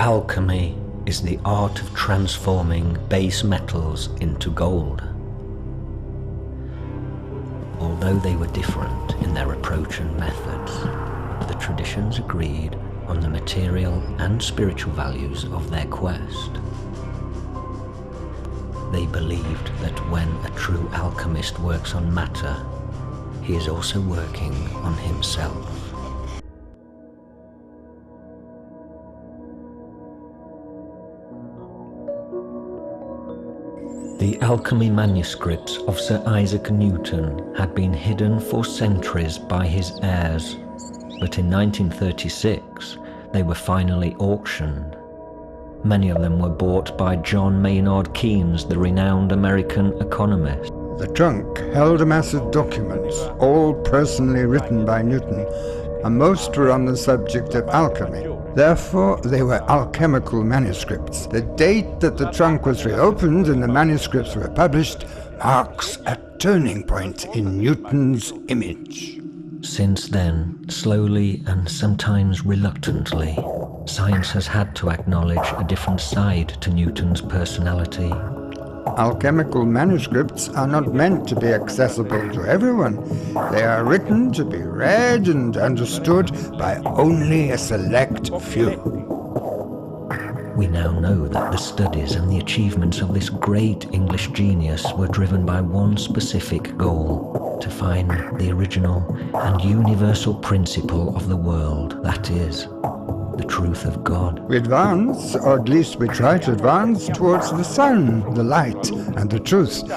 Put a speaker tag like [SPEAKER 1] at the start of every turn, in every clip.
[SPEAKER 1] Alchemy is the art of transforming base metals into gold. Although they were different in their approach and methods, the traditions agreed on the material and spiritual values of their quest. They believed that when a true alchemist works on matter, he is also working on himself. The alchemy manuscripts of Sir Isaac Newton had been hidden for centuries by his heirs, but in 1936 they were finally auctioned. Many of them were bought by John Maynard Keynes, the renowned American economist.
[SPEAKER 2] The trunk held a mass of documents, all personally written by Newton, and most were on the subject of alchemy. Therefore, they were alchemical manuscripts. The date that the trunk was reopened and the manuscripts were published marks a turning point in Newton's image.
[SPEAKER 1] Since then, slowly and sometimes reluctantly, science has had to acknowledge a different side to Newton's personality.
[SPEAKER 2] Alchemical manuscripts are not meant to be accessible to everyone. They are written to be read and understood by only a select few.
[SPEAKER 1] We now know that the studies and the achievements of this great English genius were driven by one specific goal: to find the original and universal principle of the world, that is, the truth of God.
[SPEAKER 2] We advance, or at least we try to advance, towards the sun, the light, and the truth.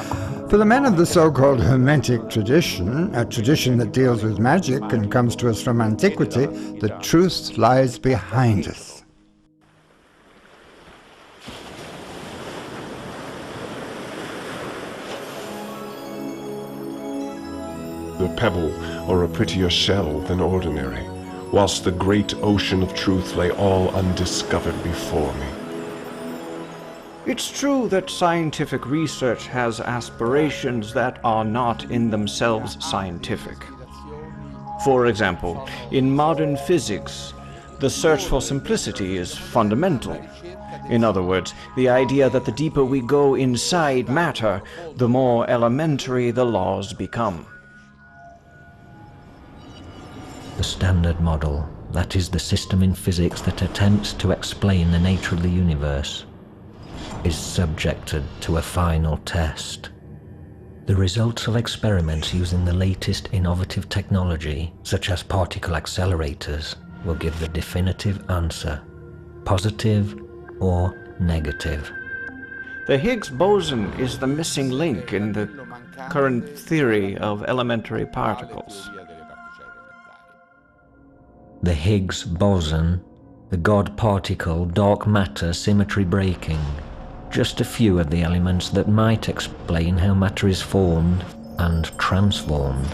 [SPEAKER 2] For the men of the so-called Hermetic tradition, a tradition that deals with magic and comes to us from antiquity, the truth lies behind us.
[SPEAKER 3] The pebble, or a prettier shell than ordinary, whilst the great ocean of truth lay all undiscovered before me.
[SPEAKER 4] It's true that scientific research has aspirations that are not in themselves scientific. For example, in modern physics, the search for simplicity is fundamental. In other words, the idea that the deeper we go inside matter, the more elementary the laws become.
[SPEAKER 1] The Standard Model, that is the system in physics that attempts to explain the nature of the universe, is subjected to a final test. The results of experiments using the latest innovative technology, such as particle accelerators, will give the definitive answer: positive or negative.
[SPEAKER 4] The Higgs boson is the missing link in the current theory of elementary particles.
[SPEAKER 1] The Higgs boson, the God particle dark matter symmetry breaking, just a few of the elements that might explain how matter is formed and transformed.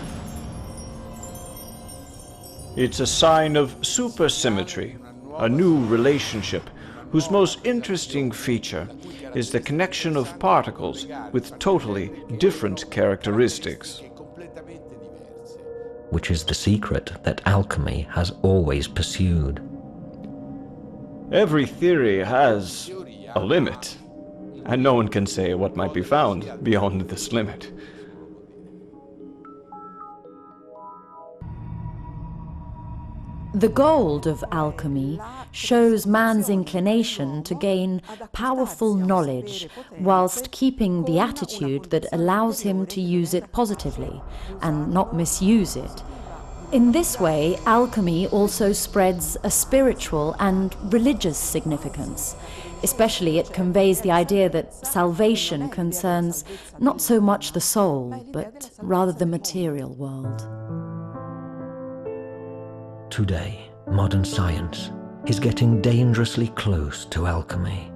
[SPEAKER 4] It's a sign of supersymmetry, a new relationship whose most interesting feature is the connection of particles with totally different characteristics.
[SPEAKER 1] Which is the secret that alchemy has always pursued.
[SPEAKER 4] Every theory has a limit, and no one can say what might be found beyond this limit.
[SPEAKER 5] The gold of alchemy shows man's inclination to gain powerful knowledge whilst keeping the attitude that allows him to use it positively and not misuse it. In this way, alchemy also spreads a spiritual and religious significance. Especially, it conveys the idea that salvation concerns not so much the soul, but rather the material world.
[SPEAKER 1] Today, modern science is getting dangerously close to alchemy.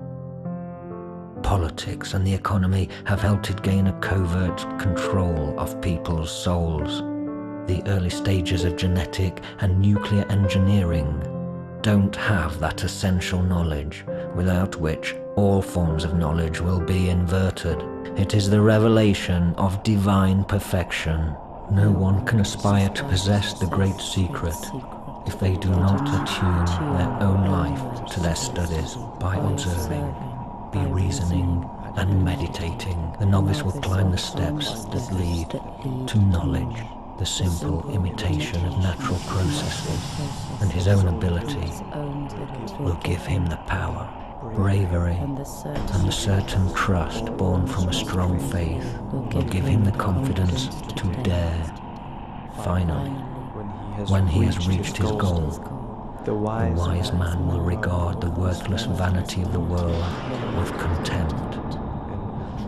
[SPEAKER 1] Politics and the economy have helped it gain a covert control of people's souls. The early stages of genetic and nuclear engineering don't have that essential knowledge, without which all forms of knowledge will be inverted. It is the revelation of divine perfection. No one can aspire to possess the great secret if they do not attune their own life to their studies by observing, be reasoning and meditating, the novice will climb the steps that lead to knowledge, the simple imitation of natural processes, and his own ability will give him the power, bravery, and the certain trust born from a strong faith will give him the confidence to dare. Finally, when he has reached his goal, the wise man will regard the worthless vanity of the world with contempt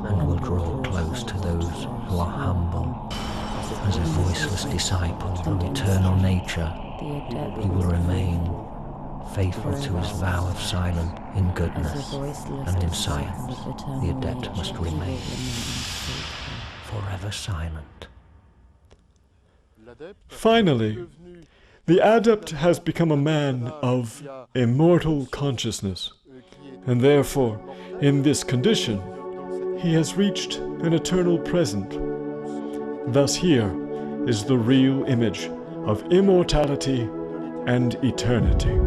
[SPEAKER 1] and will draw close to those who are humble. As a voiceless disciple of eternal nature, he will remain faithful to his vow of silence in goodness and in science. The adept must remain forever silent.
[SPEAKER 6] Finally, the adept has become a man of immortal consciousness, and therefore, in this condition, he has reached an eternal present. Thus here is the real image of immortality and eternity.